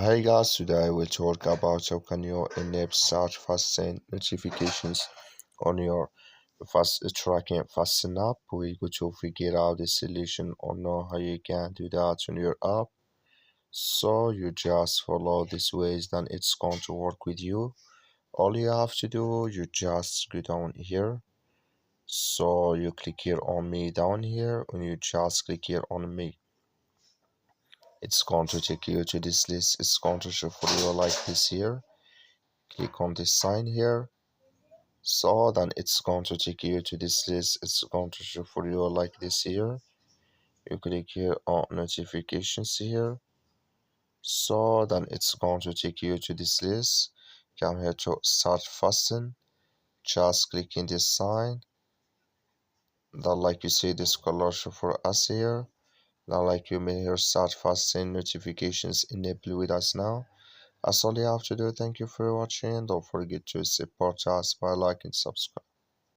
Hi guys, today we'll talk about how can you enable search fasten notifications on your fast tracking fasten app. We're going to figure out the solution or know how you can do that on your app. So you just follow these ways, then it's going to work with you. All you have to do, you just go down here. So you click here on me down here, and you just click here on me. It's going to take you to this list. It's going to show for you like this here. Click on this sign here. So then it's going to take you to this list. It's going to show for you like this here. You click here on notifications here. So then it's going to take you to this list. Come here to start fasten. Just click in this sign. Then like you see this color show for us here. Now like you may hear start fasten notifications enabled with us now. That's all you have to do. Thank you for watching. Don't forget to support us by liking and subscribe.